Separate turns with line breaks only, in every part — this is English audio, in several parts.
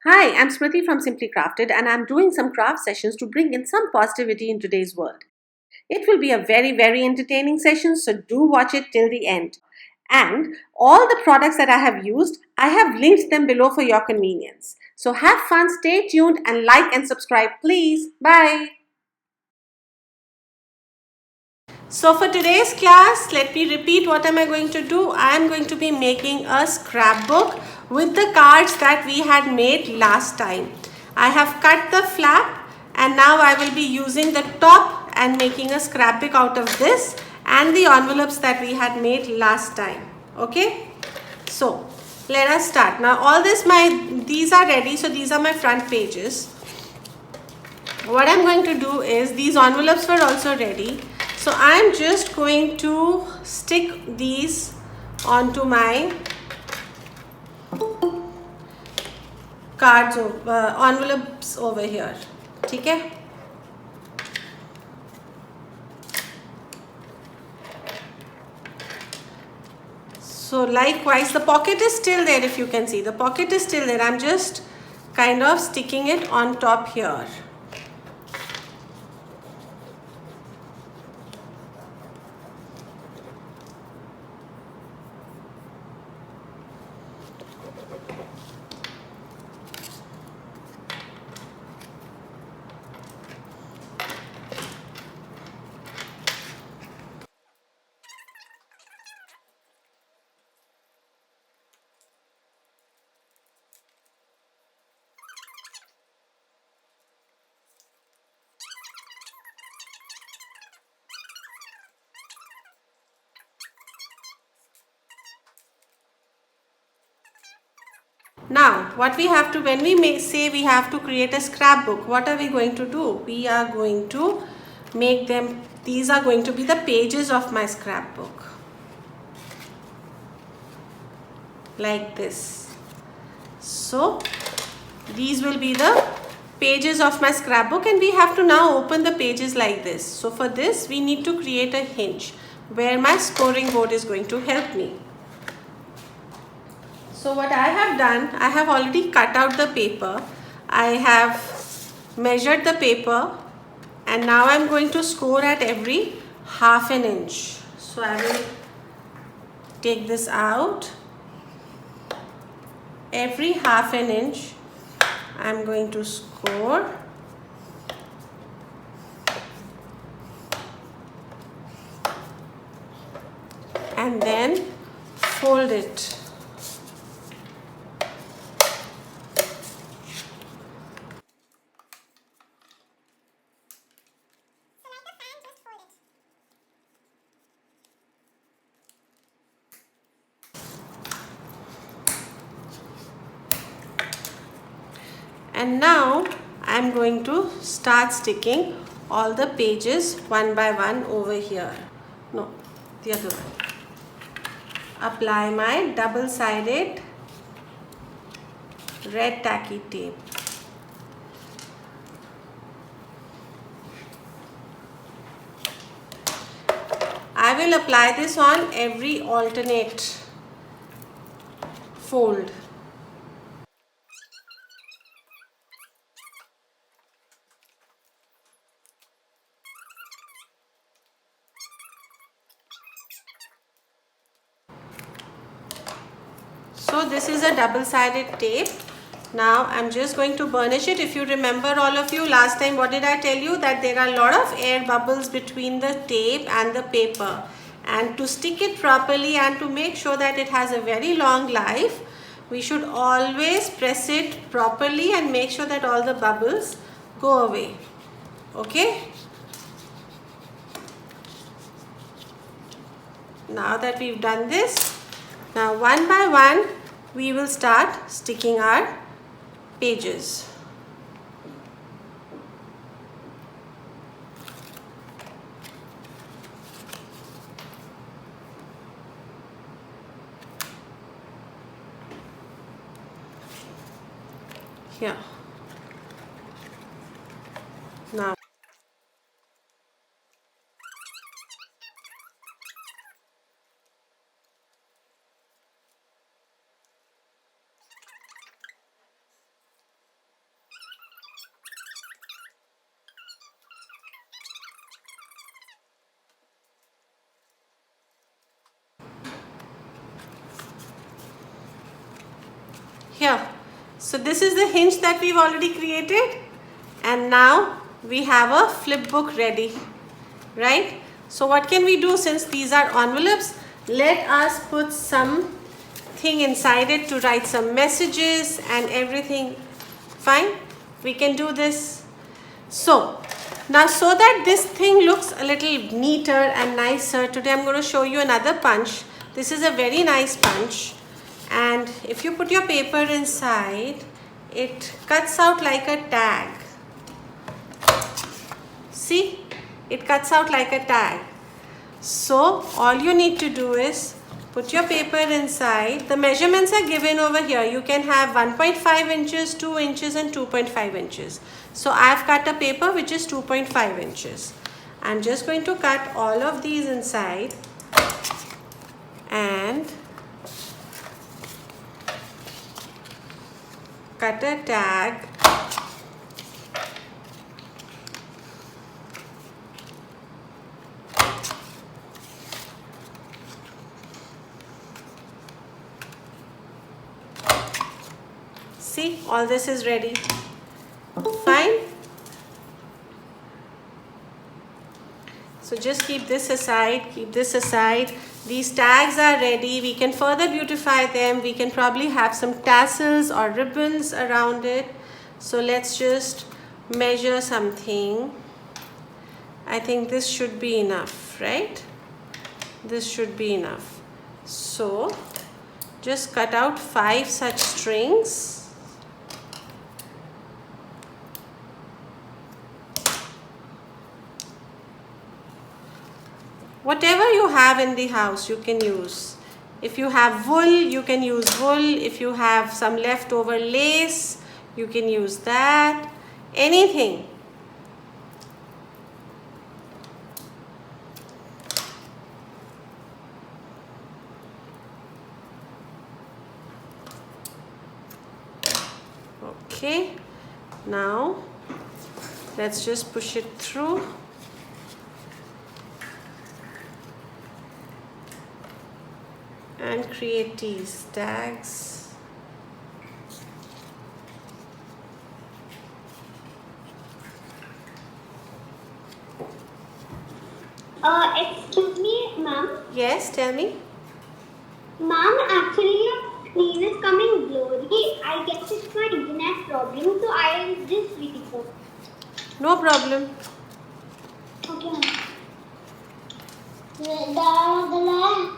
Hi, I'm Smriti from Simply Crafted, and I'm doing some craft sessions to bring in some positivity in today's world. It will be a very entertaining session, so do watch it till the end. And all the products that I have used, I have linked them below for your convenience. So have fun, stay tuned, and like and subscribe, please. Bye. So for today's class, let me repeat what am I going to do. I am going to be making a scrapbook with the cards that we had made last time. I have cut the flap and now I will be using the top and making a scrapbook out of this and the envelopes that we had made last time. Okay? So let us start. Now all these are ready. So these are my front pages. What I'm going to do is, these envelopes were also ready, so I'm just going to stick these onto my envelopes over here. Okay. So likewise, the pocket is still there. If you can see, the pocket is still there. I'm just kind of sticking it on top here. Now, what we have to, when we say we have to create a scrapbook, what are we going to do? We are going to make them, these are going to be the pages of my scrapbook. Like this. So, these will be the pages of my scrapbook and we have to now open the pages like this. So, for this, we need to create a hinge where my scoring board is going to help me. So what I have done, I have already cut out the paper. I have measured the paper and now I'm going to score at every half an inch. So I will take this out. Every half an inch I'm going to score. And then fold it. And now I'm going to start sticking all the pages one by one over here. No, the other one. Apply my double-sided red tacky tape. I will apply this on every alternate fold. So this is a double-sided tape. Now I'm just going to burnish it. If you remember, all of you, last time what did I tell you? That there are a lot of air bubbles between the tape and the paper. And to stick it properly and to make sure that it has a very long life, we should always press it properly and make sure that all the bubbles go away. Okay? Now that we've done this, now one by one we will start sticking our pages. Here. Now here. So this is the hinge that we've already created, and now we have a flip book ready, right? So what can we do since these are envelopes? Let us put something inside it to write some messages and everything. Fine, we can do this. So now, so that this thing looks a little neater and nicer, today I'm going to show you another punch. This is a very nice punch, and if you put your paper inside, it cuts out like a tag. See, it cuts out like a tag. So all you need to do is put your paper inside. The measurements are given over here. You can have 1.5 inches, 2 inches and 2.5 inches. So I have cut a paper which is 2.5 inches. I'm just going to cut all of these inside and cut a tag. See, all this is ready. Fine. So just keep this aside, keep this aside. These tags are ready. We can further beautify them. We can probably have some tassels or ribbons around it. So let's just measure something. I think this should be enough, right? This should be enough. So just cut out 5 such strings. Whatever you have in the house, you can use. If you have wool, you can use wool. If you have some leftover lace, you can use that. Anything. Okay. Now, let's just push it through. And create these tags.
Excuse me, ma'am.
Yes, tell me.
Ma'am, actually your screen is coming blurry. I guess it's my internet problem, so I'll just record.
No problem.
Okay, ma'am.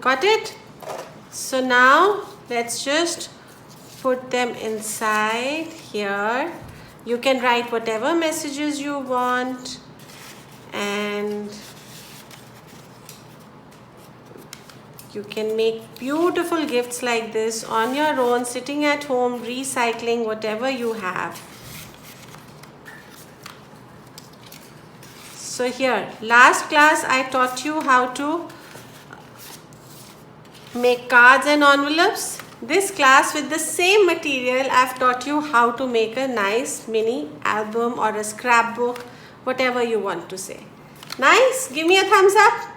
Got it? So now let's just put them inside here. You can write whatever messages you want, and you can make beautiful gifts like this on your own, sitting at home, recycling whatever you have. So here, last class I taught you how to make cards and envelopes. This class, with the same material, I've taught you how to make a nice mini album or a scrapbook, whatever you want to say. Nice? Give me a thumbs up.